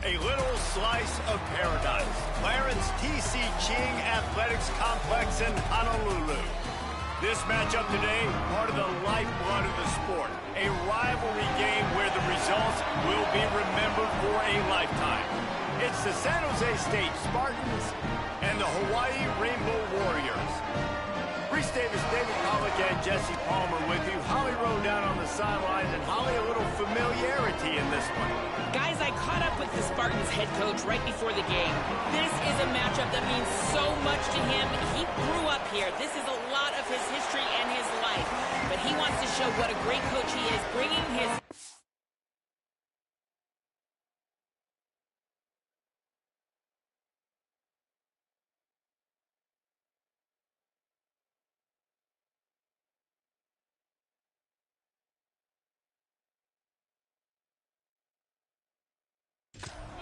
a little slice of paradise. Clarence T.C. Ching Athletics Complex in Honolulu. This matchup today, part of the lifeblood of the sport. A rivalry game where the results will be remembered for a lifetime. It's the San Jose State Spartans and the Hawaii Rainbow Warriors. Reese Davis, David Pollock, and Jesse Palmer with you. Holly Rowe down on the sidelines, and Holly, a little familiarity in this one. Guys, I caught up with the Spartans head coach right before the game. This is a matchup that means so much to him. He grew up here. This is a lot of his history and his life. But he wants to show what a great coach he is, bringing his...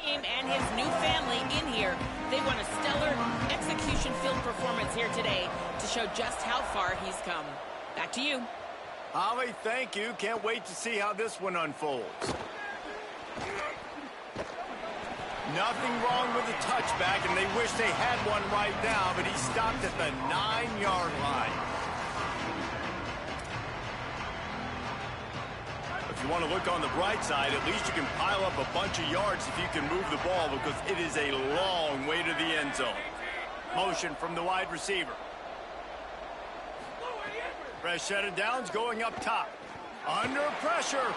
and his new family in here. They want a stellar execution field performance here today to show just how far he's come. Back to you. Holly, thank you. Can't wait to see how this one unfolds. Nothing wrong with the touchback, and they wish they had one right now, but he stopped at the 9-yard line. If you want to look on the bright side, at least you can pile up a bunch of yards if you can move the ball, because it is a long way to the end zone. Motion from the wide receiver. Fresh set of downs going up top. Under pressure.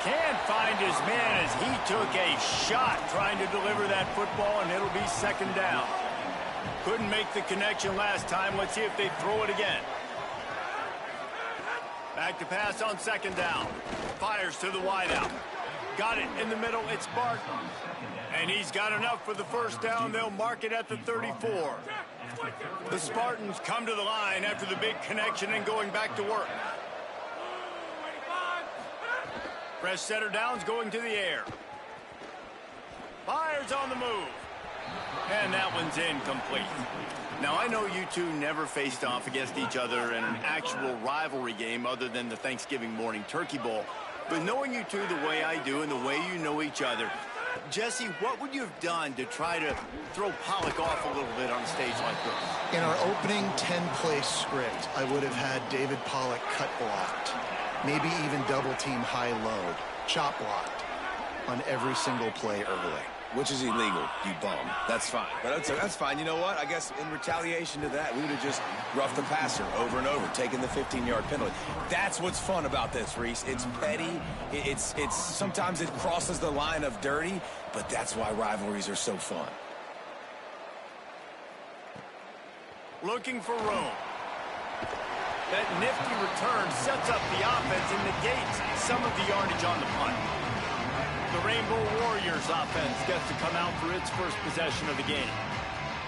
Can't find his man as he took a shot trying to deliver that football, and it'll be second down. Couldn't make the connection last time. Let's see if they throw it again. Back to pass on second down. Fires to the wideout. Got it in the middle. It's Barton. And he's got enough for the first down. They'll mark it at the 34. The Spartans come to the line after the big connection and going back to work. Fresh setter downs going to the air. Fires on the move. And that one's incomplete. Now, I know you two never faced off against each other in an actual rivalry game other than the Thanksgiving morning turkey bowl. But knowing you two the way I do and the way you know each other, Jesse, what would you have done to try to throw Pollock off a little bit on a stage like this? In our opening 10-play script, I would have had David Pollock cut blocked, maybe even double-team high-low, chop blocked on every single play early. Which is illegal, you bum. That's fine. But that's fine. You know what? I guess in retaliation to that, we would have just roughed the passer over and over, taking the 15-yard penalty. That's what's fun about this, Reese. It's petty. It's sometimes it crosses the line of dirty, but that's why rivalries are so fun. Looking for room. That nifty return sets up the offense and negates some of the yardage on the punt. The Rainbow Warriors offense gets to come out for its first possession of the game.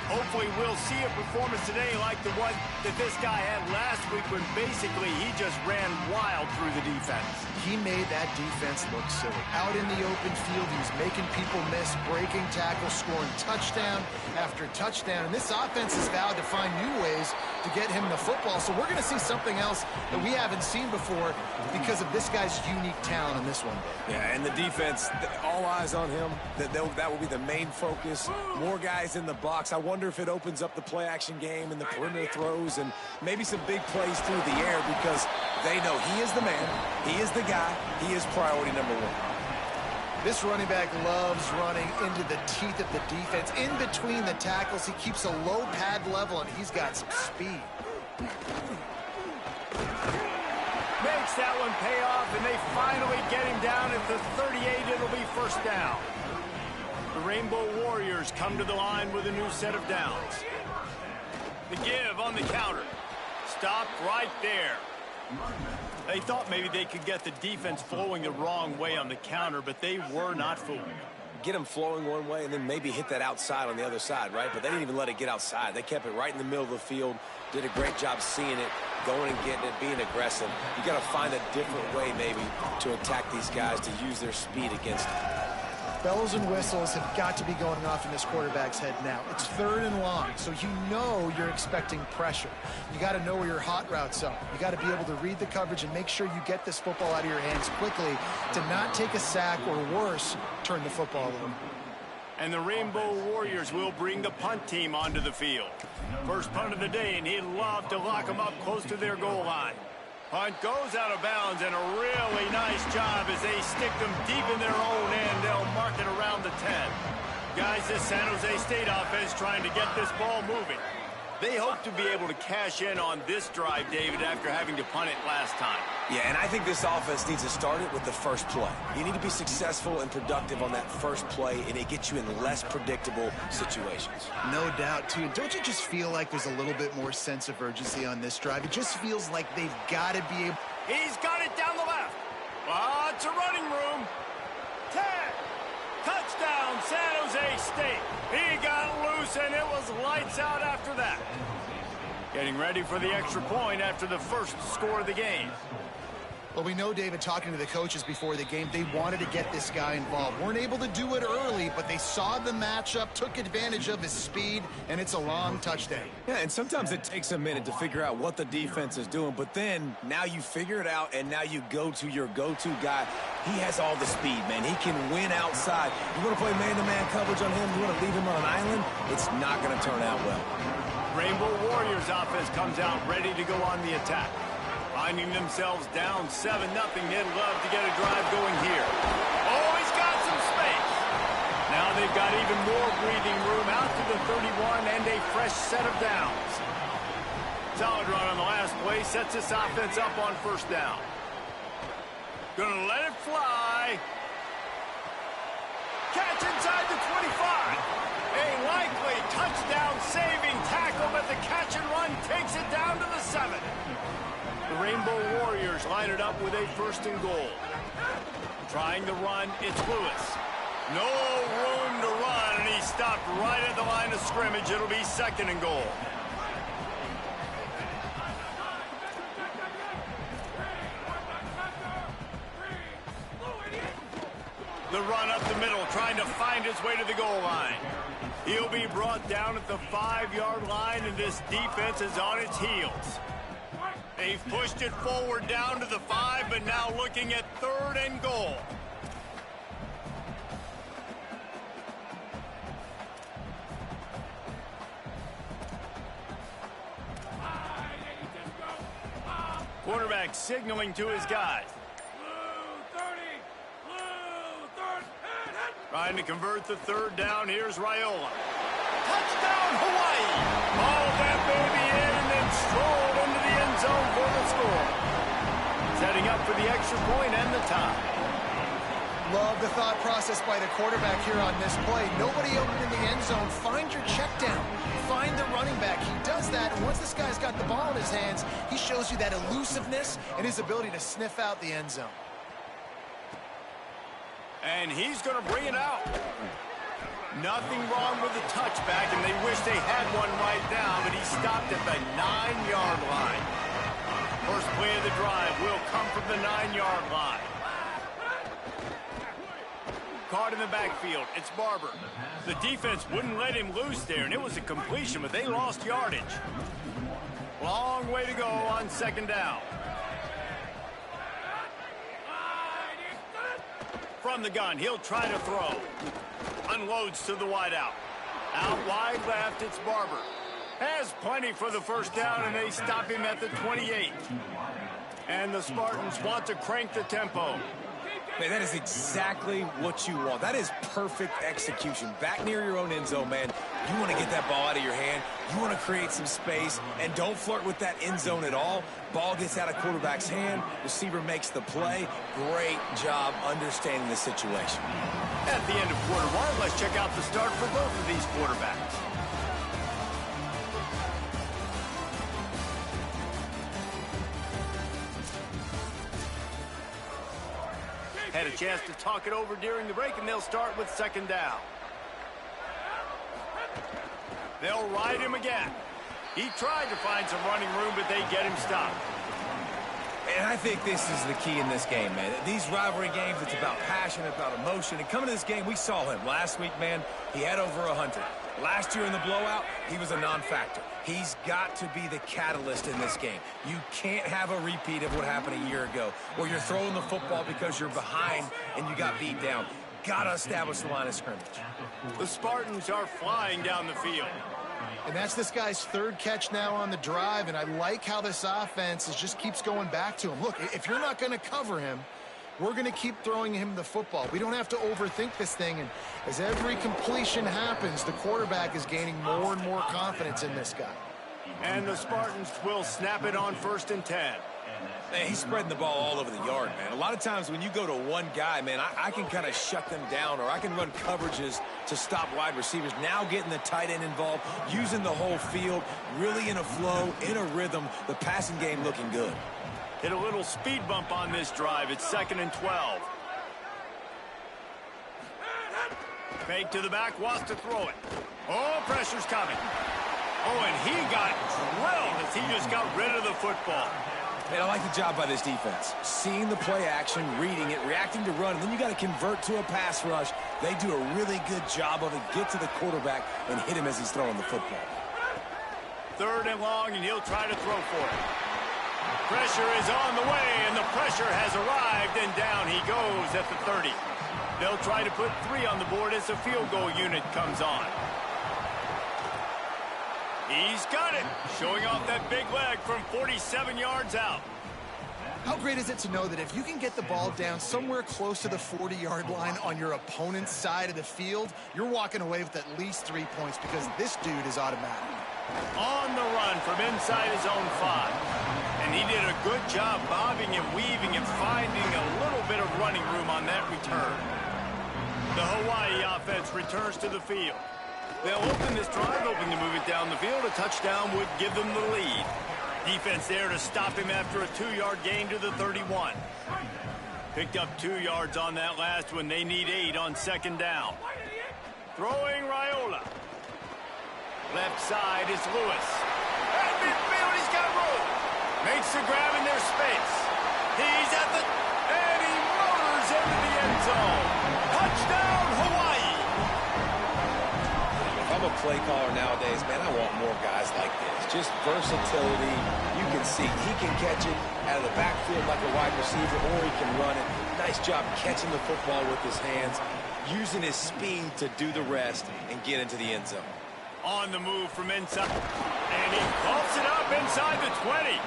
Hopefully we'll see a performance today like the one that this guy had last week when basically he just ran wild through the defense. He made that defense look silly. Out in the open field, he was making people miss, breaking tackles, scoring touchdown after touchdown. And this offense has vowed to find new ways to get him the football. So we're going to see something else that we haven't seen before because of this guy's unique talent in this one. Yeah, and the defense, all eyes on him. That will be the main focus. More guys in the box. I wonder if it opens up the play-action game and the perimeter throws and maybe some big plays through the air because they know he is the man, he is the guy, he is priority number one. This running back loves running into the teeth of the defense. In between the tackles, he keeps a low pad level, and he's got some speed. Makes that one pay off, and they finally get him down at the 38. It'll be first down. The Rainbow Warriors come to the line with a new set of downs. The give on the counter. Stopped right there. They thought maybe they could get the defense flowing the wrong way on the counter, but they were not fooled. Get them flowing one way and then maybe hit that outside on the other side, right? But they didn't even let it get outside. They kept it right in the middle of the field, did a great job seeing it, going and getting it, being aggressive. You got to find a different way maybe to attack these guys, to use their speed against them. Bells and whistles have got to be going off in this quarterback's head now. It's 3rd and long, so you know you're expecting pressure. You got to know where your hot routes are. You got to be able to read the coverage and make sure you get this football out of your hands quickly to not take a sack or worse, turn the football over. And the Rainbow Warriors will bring the punt team onto the field. First punt of the day, and he'd love to lock them up close to their goal line. Punt goes out of bounds, and a really nice job as they stick them deep in their own end. They'll mark it around the 10. Guys, this San Jose State offense trying to get this ball moving. They hope to be able to cash in on this drive, David, after having to punt it last time. Yeah, and I think this offense needs to start it with the first play. You need to be successful and productive on that first play, and it gets you in less predictable situations. No doubt, too. Don't you just feel like there's a little bit more sense of urgency on this drive? It just feels like they've got to be able... He's got it down the left. Lots of running room. 10. Touchdown, San Jose State. He got loose, and it was lights out after that. Getting ready for the extra point after the first score of the game. Well, we know, David, talking to the coaches before the game, they wanted to get this guy involved. Weren't able to do it early, but they saw the matchup, took advantage of his speed, and it's a long touchdown. Yeah, and sometimes it takes a minute to figure out what the defense is doing, but then now you figure it out, and now you go to your go-to guy. He has all the speed, man. He can win outside. You want to play man-to-man coverage on him? You want to leave him on an island? It's not going to turn out well. Rainbow Warriors offense comes out ready to go on the attack. Finding themselves down 7-0, they'd love to get a drive going here. Oh, he's got some space. Now they've got even more breathing room out to the 31 and a fresh set of downs. Solid run on the last play, sets this offense up on first down. Gonna let it fly. Catch inside the 25. A likely touchdown-saving tackle, but the catch and run takes it down to the 7. The Rainbow Warriors line it up with a 1st and goal. Trying to run, it's Lewis. No room to run, and he stopped right at the line of scrimmage. It'll be 2nd and goal. The run up the middle, trying to find his way to the goal line. He'll be brought down at the 5-yard line, and this defense is on its heels. They've pushed it forward down to the 5, but now looking at 3rd and goal. Quarterback signaling to his guys. Trying to convert the 3rd down. Here's Raiola. Touchdown, Hawaii! All that baby in and then strolled into the end zone for the score. Setting up for the extra point and the tie. Love the thought process by the quarterback here on this play. Nobody open in the end zone. Find your check down. Find the running back. He does that, and once this guy's got the ball in his hands, he shows you that elusiveness and his ability to sniff out the end zone. And he's going to bring it out. Nothing wrong with the touchback, and they wish they had one right now, but he stopped at the 9-yard line. First play of the drive will come from the 9-yard line. Caught in the backfield. It's Barber. The defense wouldn't let him loose there, and it was a completion, but they lost yardage. Long way to go on 2nd down. From the gun, he'll try to throw. Unloads to the wideout. Out wide left, it's Barber. Has plenty for the 1st down, and they stop him at the 28. And the Spartans want to crank the tempo. Man, that is exactly what you want. That is perfect execution. Back near your own end zone, man. You want to get that ball out of your hand. You want to create some space, and don't flirt with that end zone at all. Ball gets out of quarterback's hand. Receiver makes the play. Great job understanding the situation. At the end of quarter 1, let's check out the start for both of these quarterbacks. Had a chance to talk it over during the break, and they'll start with 2nd down. They'll ride him again. He tried to find some running room, but they get him stopped. And I think this is the key in this game, man. These rivalry games, it's about passion, about emotion. And coming to this game, we saw him last week, man. He had over 100. Last year in the blowout, he was a non-factor. He's got to be the catalyst in this game. You can't have a repeat of what happened a year ago, where you're throwing the football because you're behind and you got beat down. Got to establish the line of scrimmage. The Spartans are flying down the field. And that's this guy's third catch now on the drive, and I like how this offense just keeps going back to him. Look, if you're not going to cover him, we're going to keep throwing him the football. We don't have to overthink this thing, and as every completion happens, the quarterback is gaining more and more confidence in this guy. And the Spartans will snap it on 1st and 10. Man, he's spreading the ball all over the yard, man. A lot of times when you go to one guy, man, I can kind of shut them down, or I can run coverages to stop wide receivers. Now getting the tight end involved, using the whole field, really in a flow, in a rhythm, the passing game looking good. Hit a little speed bump on this drive. It's 2nd and 12. Fake to the back, wants to throw it. Oh, pressure's coming. Oh, and he got drilled as he just got rid of the football. Man, I like the job by this defense. Seeing the play action, reading it, reacting to run, and then you got to convert to a pass rush. They do a really good job of it. Get to the quarterback and hit him as he's throwing the football. 3rd and long, and he'll try to throw for it. Pressure is on the way, and the pressure has arrived, and down he goes at the 30. They'll try to put 3 on the board as the field goal unit comes on. He's got it, showing off that big leg from 47 yards out. How great is it to know that if you can get the ball down somewhere close to the 40-yard line on your opponent's side of the field, you're walking away with at least 3 points because this dude is automatic. On the run from inside his own 5. And he did a good job bobbing and weaving and finding a little bit of running room on that return. The Hawaii offense returns to the field. They'll open this drive, hoping to move it down the field. A touchdown would give them the lead. Defense there to stop him after a 2-yard gain to the 31. Picked up 2 yards on that last one. They need 8 on 2nd down. Throwing Raiola. Left side is Lewis. At midfield, he's got room. Makes the grab in their space. He's at the... and he motors into the end zone. Touchdown, Hawaii. If I'm a play caller nowadays, man, I want more guys like this. Just versatility. You can see he can catch it out of the backfield like a wide receiver, or he can run it. Nice job catching the football with his hands, using his speed to do the rest and get into the end zone. On the move from inside, and he pumps it up inside the 20.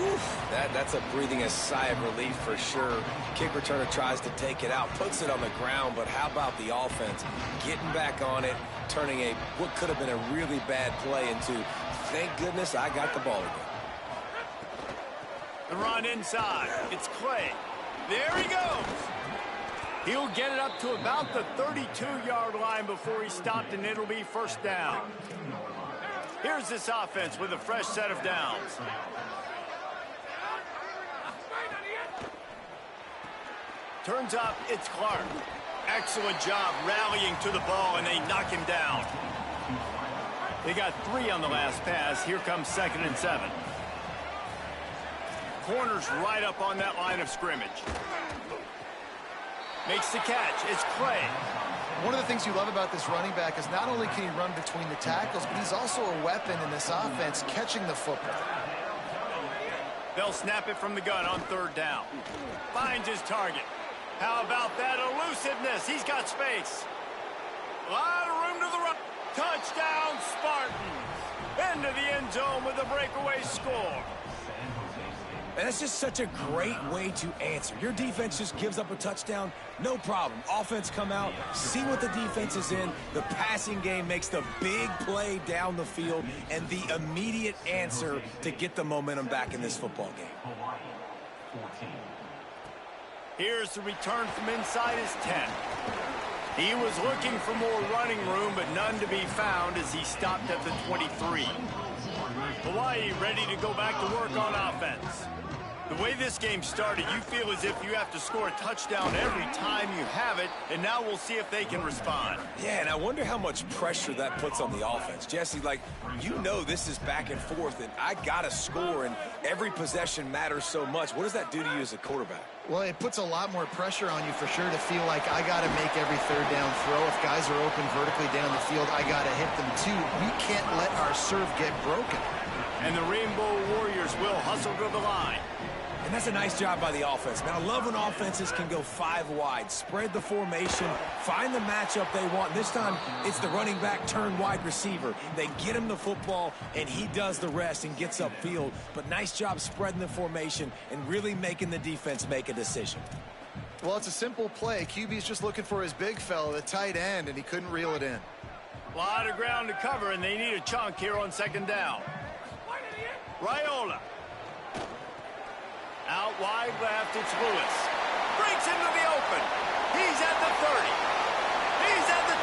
Oof, that's a breathing a sigh of relief for sure. Kick returner tries to take it out, puts it on the ground, but how about the offense getting back on it, turning what could have been a really bad play into, thank goodness I got the ball again. The run inside, it's Clay. There he goes. He'll get it up to about the 32-yard line before he's stopped, and it'll be 1st down. Here's this offense with a fresh set of downs. Turns up, it's Clark. Excellent job rallying to the ball, and they knock him down. They got 3 on the last pass. Here comes 2nd and 7. Corner's right up on that line of scrimmage. Makes the catch. It's Clay. One of the things you love about this running back is not only can he run between the tackles, but he's also a weapon in this offense catching the football. They'll snap it from the gun on 3rd down. Finds his target. How about that elusiveness? He's got space. A lot of room to the right. Touchdown, Spartans. Into the end zone with a breakaway score. And that's just such a great way to answer. Your defense just gives up a touchdown, no problem. Offense come out, see what the defense is in. The passing game makes the big play down the field and the immediate answer to get the momentum back in this football game. Here's the return from inside his 10. He was looking for more running room, but none to be found as he stopped at the 23. Hawaii ready to go back to work on offense. The way this game started, you feel as if you have to score a touchdown every time you have it, and now we'll see if they can respond. Yeah, and I wonder how much pressure that puts on the offense. Jesse, like, you know this is back and forth, and I got to score, and every possession matters so much. What does that do to you as a quarterback? Well, it puts a lot more pressure on you for sure to feel like I got to make every third down throw. If guys are open vertically down the field, I got to hit them too. We can't let our serve get broken. And the Rainbow Warriors will hustle to the line. And that's a nice job by the offense. Man, I love when offenses can go 5 wide, spread the formation, find the matchup they want. This time, it's the running back turned wide receiver. They get him the football, and he does the rest and gets upfield. But nice job spreading the formation and really making the defense make a decision. Well, it's a simple play. QB's just looking for his big fella, the tight end, and he couldn't reel it in. A lot of ground to cover, and they need a chunk here on second down. Raiola. Out wide left, it's Lewis. Breaks into the open. He's at the 30. He's at the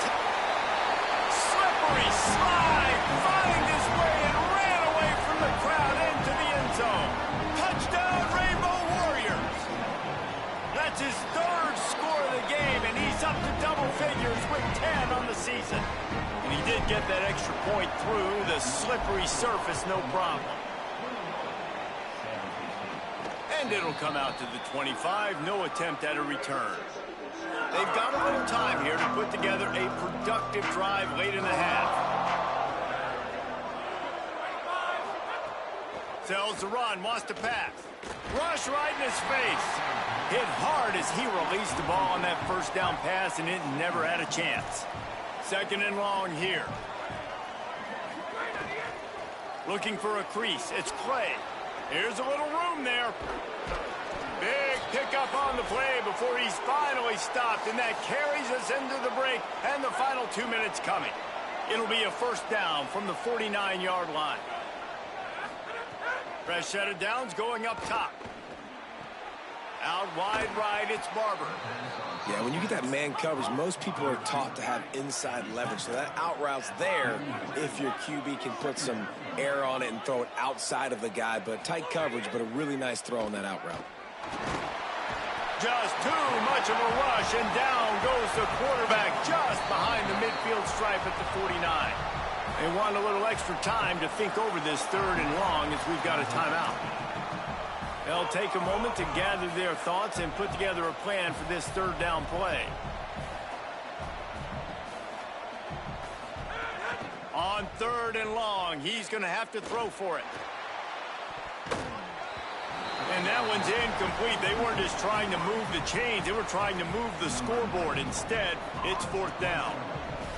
slippery slide. Find his way and ran away from the crowd into the end zone. Touchdown, Rainbow Warriors. That's his 3rd score of the game, and he's up to double figures with 10 on the season. And he did get that extra point through the slippery surface, no problem. And it'll come out to the 25. No attempt at a return. They've got a little time here to put together a productive drive late in the half. Sells the run, wants to pass. Rush right in his face. Hit hard as he released the ball on that first down pass, and it never had a chance. Second and long here. Looking for a crease. It's Clay. Here's a little room there. Big pickup on the play before he's finally stopped, and that carries us into the break and the final 2 minutes coming. It'll be a first down from the 49-yard line. Fresh set of downs going up top. Out wide right, it's Barber. Yeah, when you get that man coverage, most people are taught to have inside leverage. So that out route's there if your QB can put some air on it and throw it outside of the guy. But tight coverage, but a really nice throw on that out route. Just too much of a rush, and down goes the quarterback just behind the midfield stripe at the 49. They want a little extra time to think over this 3rd and long as we've got a timeout. They'll take a moment to gather their thoughts and put together a plan for this 3rd down play. On 3rd and long, he's going to have to throw for it. And that one's incomplete. They weren't just trying to move the chains. They were trying to move the scoreboard. Instead, it's 4th down.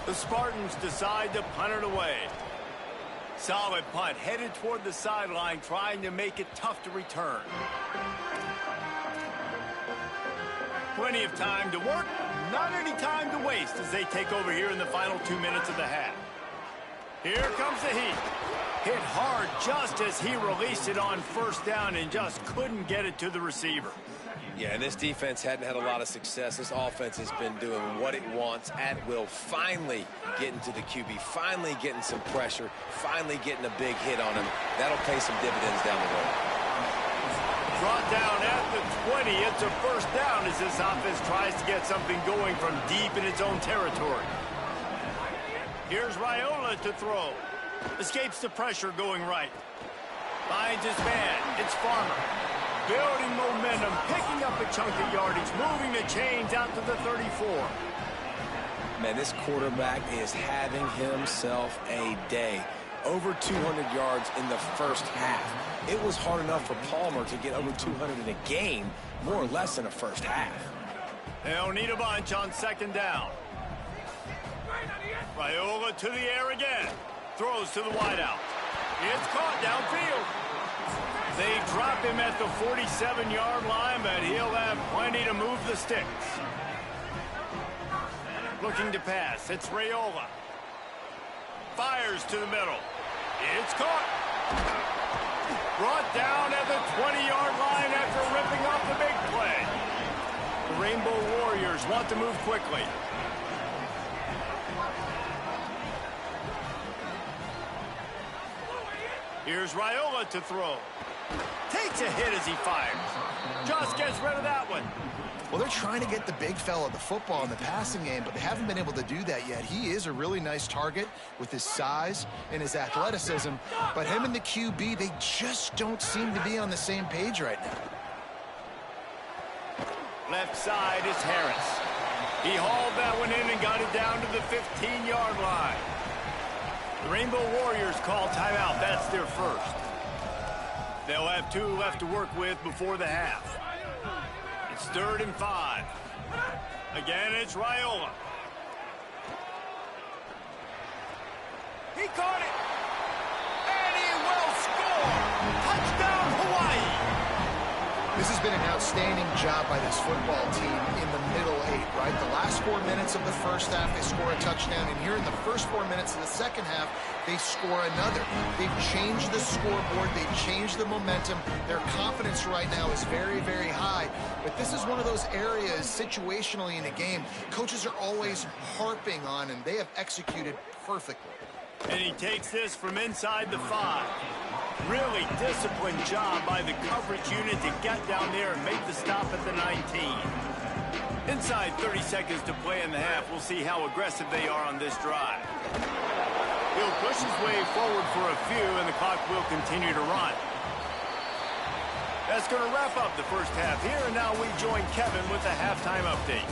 The Spartans decide to punt it away. Solid punt, headed toward the sideline, trying to make it tough to return. Plenty of time to work, not any time to waste as they take over here in the final 2 minutes of the half. Here comes the heat. Hit hard just as he released it on first down and just couldn't get it to the receiver. Yeah, and this defense hadn't had a lot of success. This offense has been doing what it wants at will. Finally getting to the QB, finally getting some pressure, finally getting a big hit on him. That'll pay some dividends down the road. Brought down at the 20. It's a first down as this offense tries to get something going from deep in its own territory. Here's Raiola to throw. Escapes the pressure going right. Finds his man. It's Farmer. Building momentum, picking up a chunk of yardage, moving the chains out to the 34. Man, this quarterback is having himself a day. Over 200 yards in the first half. It was hard enough for Palmer to get over 200 in a game, more or less in a first half. They'll need a bunch on second down. Raiola to the air again. Throws to the wideout. It's caught downfield. They drop him at the 47-yard line, but he'll have plenty to move the sticks. Looking to pass. It's Raiola. Fires to the middle. It's caught. Brought down at the 20-yard line after ripping off the big play. The Rainbow Warriors want to move quickly. Here's Raiola to throw. Takes a hit as he fires. Just gets rid of that one. Well, they're trying to get the big fella the football in the passing game, but they haven't been able to do that yet. He is a really nice target with his size and his athleticism, but him and the QB, they just don't seem to be on the same page right now. Left side is Harris. He hauled that one in and got it down to the 15-yard line. The Rainbow Warriors call timeout. That's their first. They'll have 2 left to work with before the half. It's 3rd and 5. Again, it's Raiola. He caught it. And he will score. Touchdown, Hawaii. This has been an outstanding job by this football team in the middle 8, right? The last 4 minutes of the first half, they score a touchdown. And here in the first 4 minutes of the second half, they score another. They've changed the scoreboard. They've changed the momentum. Their confidence right now is very, very high. But this is one of those areas situationally in a game coaches are always harping on, and they have executed perfectly. And he takes this from inside the 5. Really disciplined job by the coverage unit to get down there and make the stop at the 19. Inside 30 seconds to play in the half. We'll see how aggressive they are on this drive. He'll push his way forward for a few, and the clock will continue to run. That's going to wrap up the first half here, and now we join Kevin with the halftime update.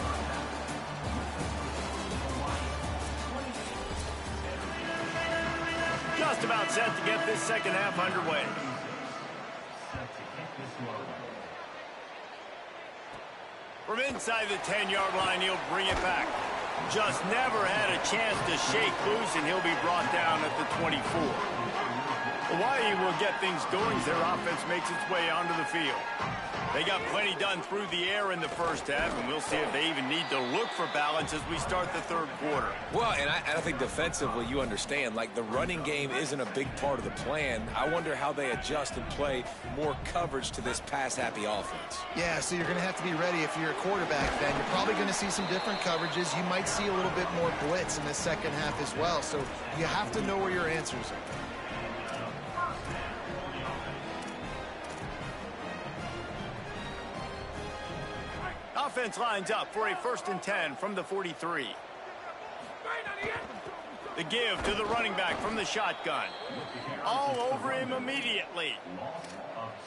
Just about set to get this second half underway. From inside the 10-yard line, he'll bring it back. Just never had a chance to shake loose, and he'll be brought down at the 24. Hawaii will get things going as their offense makes its way onto the field. They got plenty done through the air in the first half, and we'll see if they even need to look for balance as we start the third quarter. Well, and I think defensively, you understand, like the running game isn't a big part of the plan. I wonder how they adjust and play more coverage to this pass-happy offense. Yeah, so you're going to have to be ready if you're a quarterback, then. You're probably going to see some different coverages. You might see a little bit more blitz in the second half as well, so you have to know where your answers are. Offense lines up for a 1st and 10 from the 43. The give to the running back from the shotgun. All over him immediately.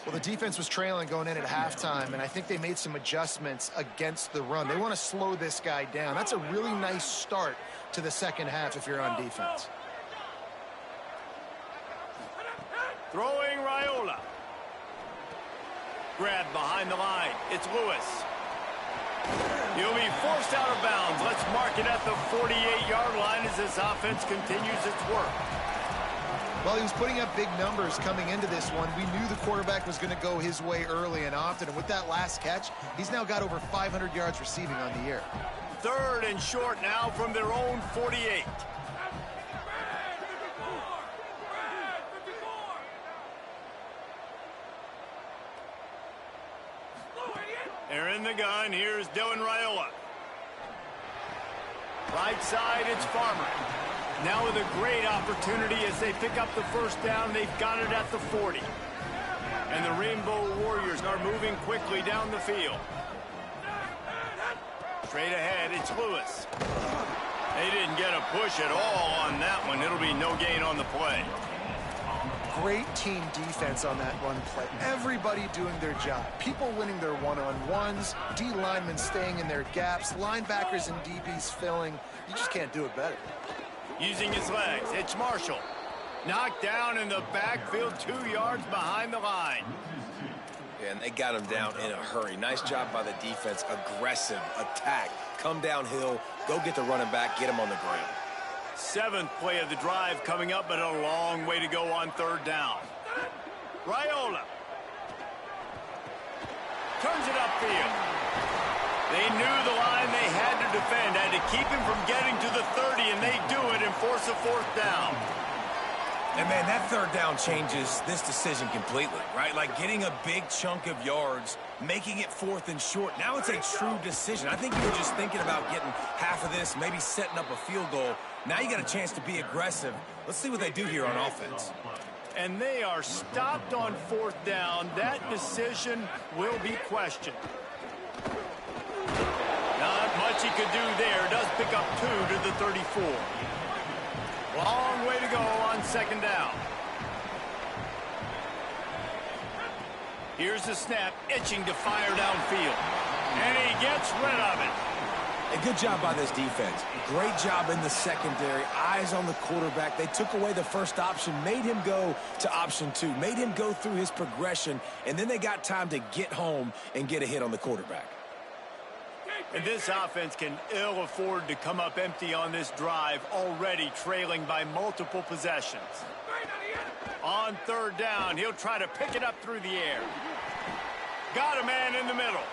Well, the defense was trailing going in at halftime, and I think they made some adjustments against the run. They want to slow this guy down. That's a really nice start to the second half if you're on defense. Throwing Raiola. Grabbed behind the line. It's Lewis. He'll be forced out of bounds. Let's mark it at the 48-yard line as this offense continues its work. Well, he was putting up big numbers coming into this one. We knew the quarterback was going to go his way early and often, and with that last catch, he's now got over 500 yards receiving on the year. 3rd and short now from their own 48. They're in the gun. Here's Dylan Raiola. Right side, it's Farmer. Now with a great opportunity as they pick up the first down. They've got it at the 40. And the Rainbow Warriors are moving quickly down the field. Straight ahead, it's Lewis. They didn't get a push at all on that one. It'll be no gain on the play. Great team defense on that run play. Everybody doing their job. People winning their one-on-ones, D linemen staying in their gaps, linebackers and DBs filling. You just can't do it better. Using his legs, it's Marshall. Knocked down in the backfield, 2 yards behind the line. Yeah, and they got him down in a hurry. Nice job by the defense. Aggressive attack. Come downhill, go get the running back, get him on the ground. 7th play of the drive coming up, but a long way to go on 3rd down. Raiola turns it upfield. They knew the line they had to defend, had to keep him from getting to the 30, and they do it and force a 4th down. And, man, that 3rd down changes this decision completely, right? Like getting a big chunk of yards, making it 4th and short. Now it's a true decision. I think you were just thinking about getting half of this, maybe setting up a field goal. Now you got a chance to be aggressive. Let's see what they do here on offense. And they are stopped on 4th down. That decision will be questioned. Not much he could do there. Does pick up 2 to the 34. Long way to go on 2nd down. Here's the snap, itching to fire downfield. And he gets rid of it. A good job by this defense. Great job in the secondary. Eyes on the quarterback. They took away the first option, made him go to option 2, made him go through his progression, and then they got time to get home and get a hit on the quarterback. And this offense can ill afford to come up empty on this drive, already trailing by multiple possessions. On 3rd down, he'll try to pick it up through the air. Got a man in the middle.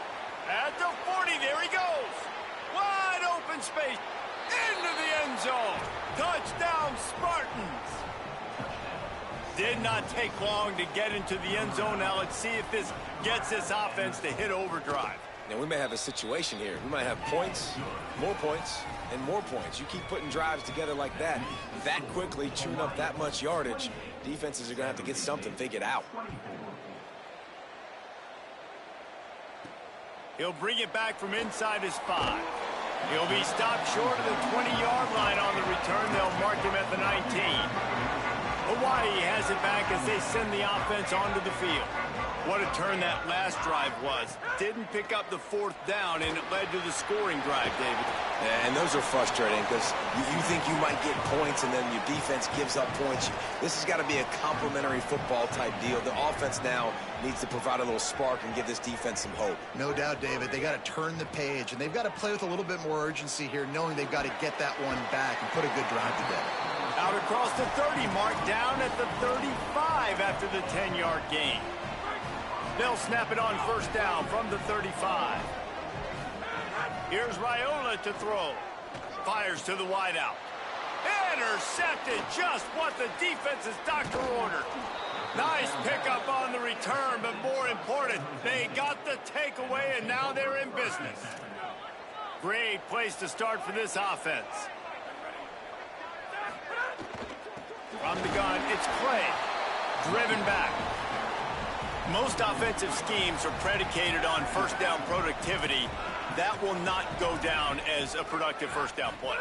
At the 40, there he goes. Wide open space. Into the end zone. Touchdown, Spartans. Did not take long to get into the end zone. Now let's see if this gets this offense to hit overdrive. Now, we may have a situation here. We might have points, and more points. You keep putting drives together like that quickly, chewing up that much yardage, defenses are going to have to get something figured out. He'll bring it back from inside his 5. He'll be stopped short of the 20-yard line on the return. They'll mark him at the 19. Hawaii has it back as they send the offense onto the field. What a turn that last drive was. Didn't pick up the 4th down, and it led to the scoring drive, David. And those are frustrating because you think you might get points and then your defense gives up points. This has got to be a complementary football type deal. The offense now needs to provide a little spark and give this defense some hope. No doubt, David. They got to turn the page, and they've got to play with a little bit more urgency here, knowing they've got to get that one back and put a good drive together. Out across the 30 mark, down at the 35 after the 10-yard gain. They'll snap it on 1st down from the 35. Here's Raiola to throw. Fires to the wideout. Intercepted, just what the defense's doctor ordered. Nice pickup on the return, but more important, they got the takeaway, and now they're in business. Great place to start for this offense. From the gun, it's Clay. Driven back. Most offensive schemes are predicated on 1st down productivity. That will not go down as a productive 1st down play.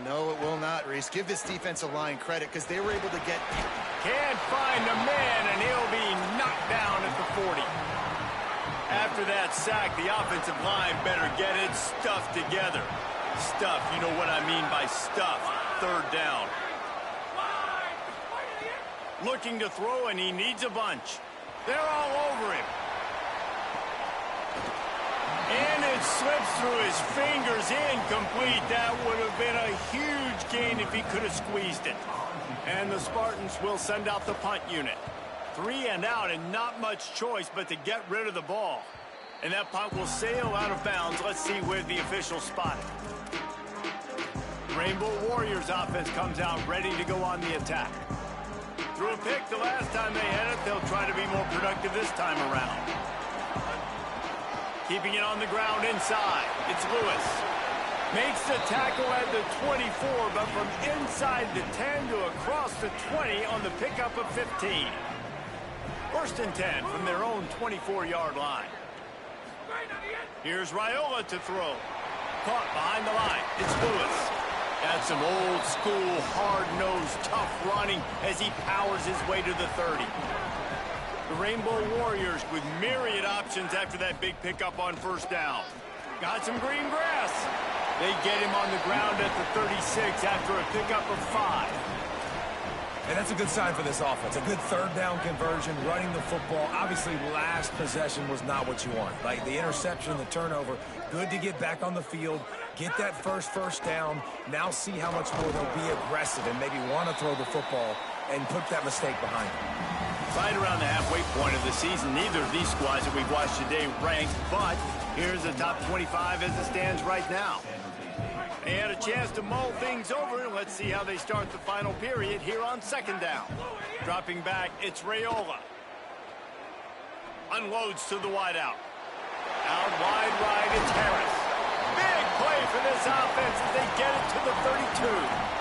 No, it will not, Reese. Give this defensive line credit because they were able to get... Can't find the man, and he'll be knocked down at the 40. After that sack, the offensive line better get it stuffed together. Stuff, you know what I mean by stuff. 3rd down. Looking to throw, and he needs a bunch. They're all over him. And it slips through his fingers, incomplete. That would have been a huge gain if he could have squeezed it. And the Spartans will send out the punt unit. 3 and out, and not much choice but to get rid of the ball. And that punt will sail out of bounds. Let's see where the officials spot it. Rainbow Warriors offense comes out ready to go on the attack. Threw a pick the last time they had it. They'll try to be more productive this time around. Keeping it on the ground inside. It's Lewis. Makes the tackle at the 24, but from inside the 10 to across the 20 on the pickup of 15. 1st and 10 from their own 24-yard line. Here's Raiola to throw. Caught behind the line. It's Lewis. That's some old-school, hard-nosed, tough running as he powers his way to the 30. The Rainbow Warriors with myriad options after that big pickup on 1st down. Got some green grass. They get him on the ground at the 36 after a pickup of 5. And that's a good sign for this offense. A good 3rd down conversion, running the football. Obviously, last possession was not what you want. Like the interception, the turnover, good to get back on the field, get that first down. Now see how much more they'll be aggressive and maybe want to throw the football and put that mistake behind them. Right around the halfway point of the season, neither of these squads that we've watched today ranked, but here's the top 25 as it stands right now. They had a chance to mull things over. Let's see how they start the final period here on 2nd down. Dropping back, it's Raiola. Unloads to the wideout. Out wide right, it's Harris. Big play for this offense as they get it to the 32.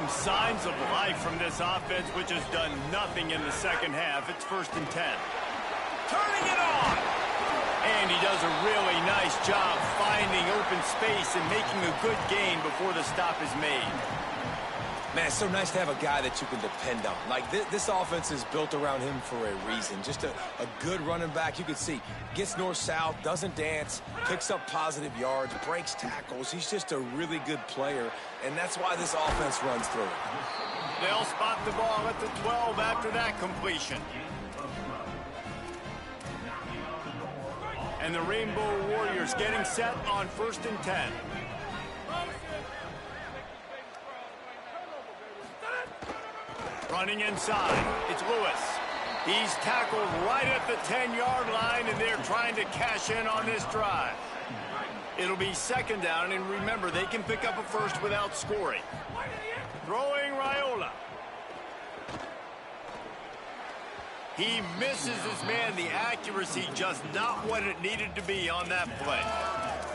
some signs of life from this offense, which has done nothing in the second half. It's 1st and 10. Turning it on! And he does a really nice job finding open space and making a good gain before the stop is made. Man, it's so nice to have a guy that you can depend on. Like, this offense is built around him for a reason. Just a good running back. You can see, gets north-south, doesn't dance, picks up positive yards, breaks tackles. He's just a really good player, and that's why this offense runs through it. They'll spot the ball at the 12 after that completion. And the Rainbow Warriors getting set on 1st and 10. Running inside, it's Lewis. He's tackled right at the 10-yard line, and they're trying to cash in on this drive. It'll be 2nd down, and remember, they can pick up a first without scoring. Throwing Raiola. He misses his man. The accuracy just not what it needed to be on that play.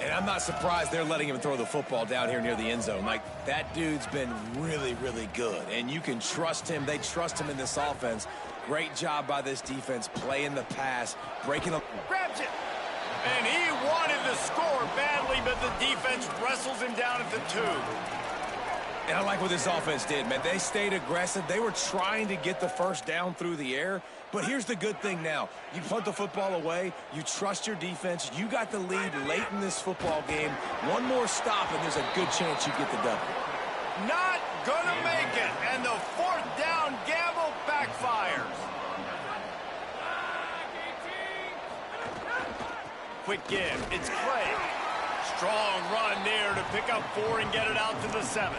And I'm not surprised they're letting him throw the football down here near the end zone. Like, that dude's been really, really good. And you can trust him. They trust him in this offense. Great job by this defense playing the pass, breaking up. Grabs it. And he wanted to score badly, but the defense wrestles him down at the 2. And I like what this offense did, man. They stayed aggressive. They were trying to get the first down through the air. But here's the good thing now. You punt the football away. You trust your defense. You got the lead late in this football game. One more stop, and there's a good chance you get the W. Not gonna make it. And the 4th down gamble backfires. Quick give. It's Clay. Strong run there to pick up 4 and get it out to the 7.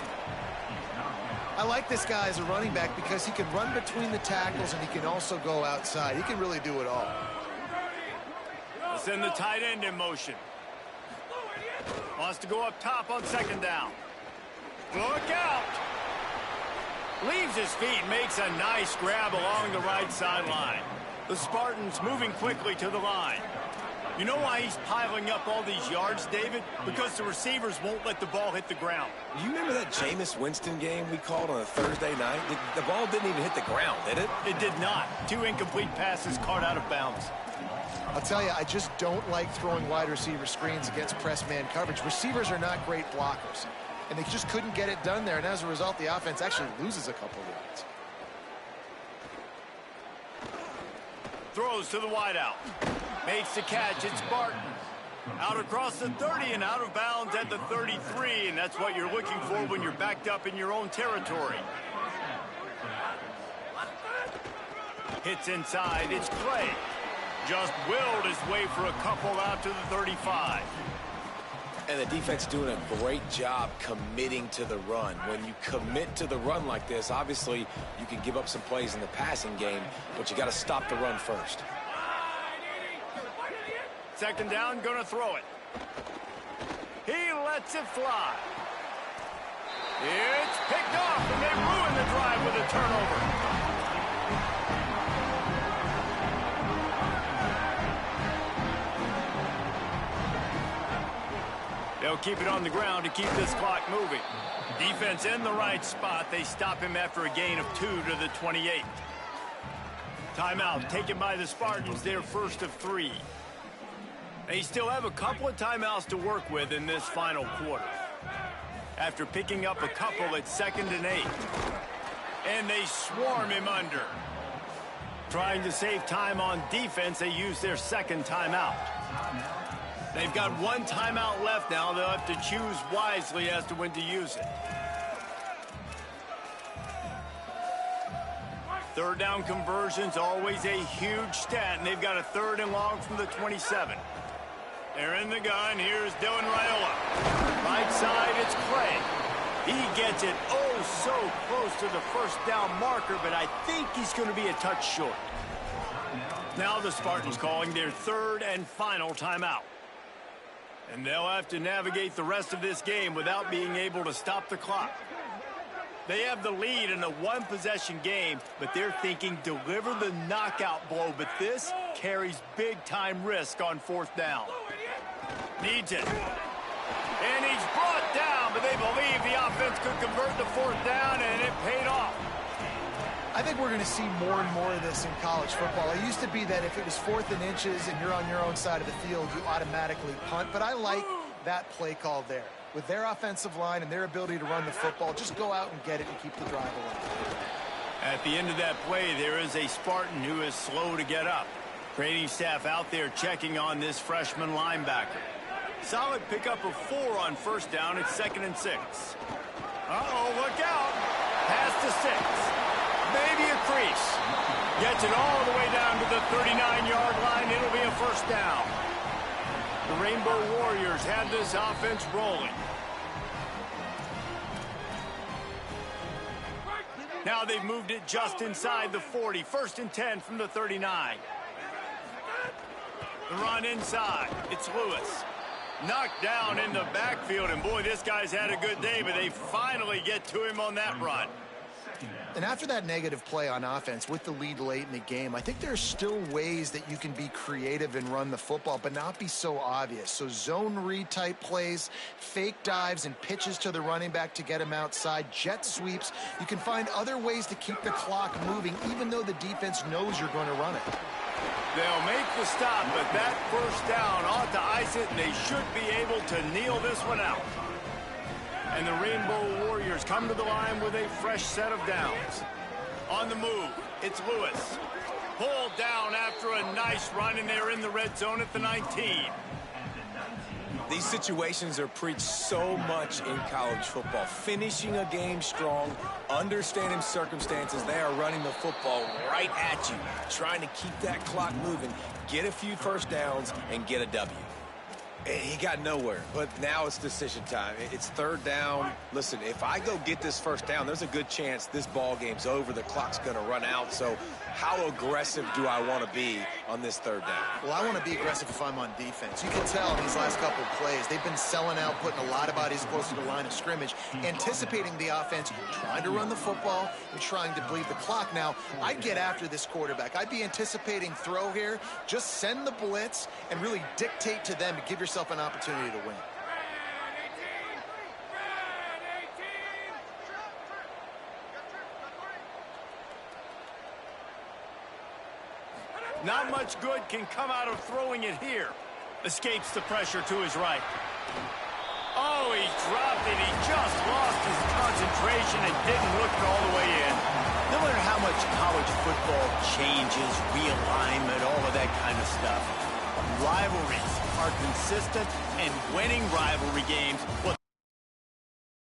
I like this guy as a running back because he can run between the tackles and he can also go outside. He can really do it all. Send the tight end in motion. Wants to go up top on 2nd down. Look out! Leaves his feet, makes a nice grab along the right sideline. The Spartans moving quickly to the line. You know why he's piling up all these yards, David? Because the receivers won't let the ball hit the ground. You remember that Jameis Winston game we called on a Thursday night? The ball didn't even hit the ground, did it? It did not. 2 incomplete passes caught out of bounds. I'll tell you, I just don't like throwing wide receiver screens against press man coverage. Receivers are not great blockers, and they just couldn't get it done there, and as a result, the offense actually loses a couple of yards. Throws to the wideout. Makes the catch. It's Barton. Out across the 30 and out of bounds at the 33, and that's what you're looking for when you're backed up in your own territory. Hits inside. It's Clay. Just willed his way for a couple out to the 35. And the defense doing a great job committing to the run. When you commit to the run like this, obviously you can give up some plays in the passing game, but you got to stop the run first. 2nd down, gonna throw it. He lets it fly. It's picked off, and they ruin the drive with a turnover. They'll keep it on the ground to keep this clock moving. Defense in the right spot. They stop him after a gain of 2 to the 28. Timeout taken by the Spartans, their first of 3. They still have a couple of timeouts to work with in this final quarter. After picking up a couple at 2nd and 8. And they swarm him under. Trying to save time on defense, they use their 2nd timeout. They've got 1 timeout left now. They'll have to choose wisely as to when to use it. 3rd down conversions, always a huge stat, and they've got a 3rd and long from the 27. They're in the gun. Here's Dylan Raiola. Right side, it's Clay. He gets it so close to the 1st down marker, but I think he's going to be a touch short. Now the Spartans calling their 3rd and final timeout. And they'll have to navigate the rest of this game without being able to stop the clock. They have the lead in a 1-possession game, but they're thinking deliver the knockout blow. But this carries big-time risk on 4th down. Needs it. And he's brought down, but they believe the offense could convert the fourth down, and it paid off. I think we're going to see more and more of this in college football. It used to be that if it was 4th and inches and you're on your own side of the field, you automatically punt. But I like that play call there. With their offensive line and their ability to run the football, just go out and get it and keep the drive alive. At the end of that play, there is a Spartan who is slow to get up. Training staff out there checking on this freshman linebacker. Solid pickup of 4 on first down. It's 2nd and 6. Uh-oh, look out. Pass to 6. Maybe a crease. Gets it all the way down to the 39-yard line. It'll be a first down. The Rainbow Warriors have this offense rolling. Now they've moved it just inside the 40. 1st and 10 from the 39. The run inside. It's Lewis. Knocked down in the backfield, and boy, this guy's had a good day, but they finally get to him on that run. And after that negative play on offense with the lead late in the game, I think there's still ways that you can be creative and run the football, but not be so obvious. So zone read type plays, fake dives and pitches to the running back to get him outside, jet sweeps. You can find other ways to keep the clock moving, even though the defense knows you're going to run it. They'll make the stop, but that first down ought to ice it, and they should be able to kneel this one out. And the Rainbow Warriors come to the line with a fresh set of downs. On the move, it's Lewis. Pulled down after a nice run, and they're in the red zone at the 19. These situations are preached so much in college football. Finishing a game strong, understanding circumstances. They are running the football right at you, trying to keep that clock moving, get a few first downs, and get a W. He got nowhere, but now it's decision time. It's 3rd down. Listen, if I go get this first down, there's a good chance this ball game's over. The clock's going to run out. So how aggressive do I want to be on this 3rd down? Well, I want to be aggressive if I'm on defense. You can tell in these last couple of plays, they've been selling out, putting a lot of bodies close to the line of scrimmage, anticipating the offense, trying to run the football and trying to bleed the clock. Now, I'd get after this quarterback. I'd be anticipating throw here. Just send the blitz and really dictate to them to give yourself an opportunity to win. Not much good can come out of throwing it here. Escapes the pressure to his right. Oh, he dropped it. He just lost his concentration and didn't look all the way in. No matter how much college football changes, realignment, all of that kind of stuff, rivalries are consistent, and winning rivalry games, well,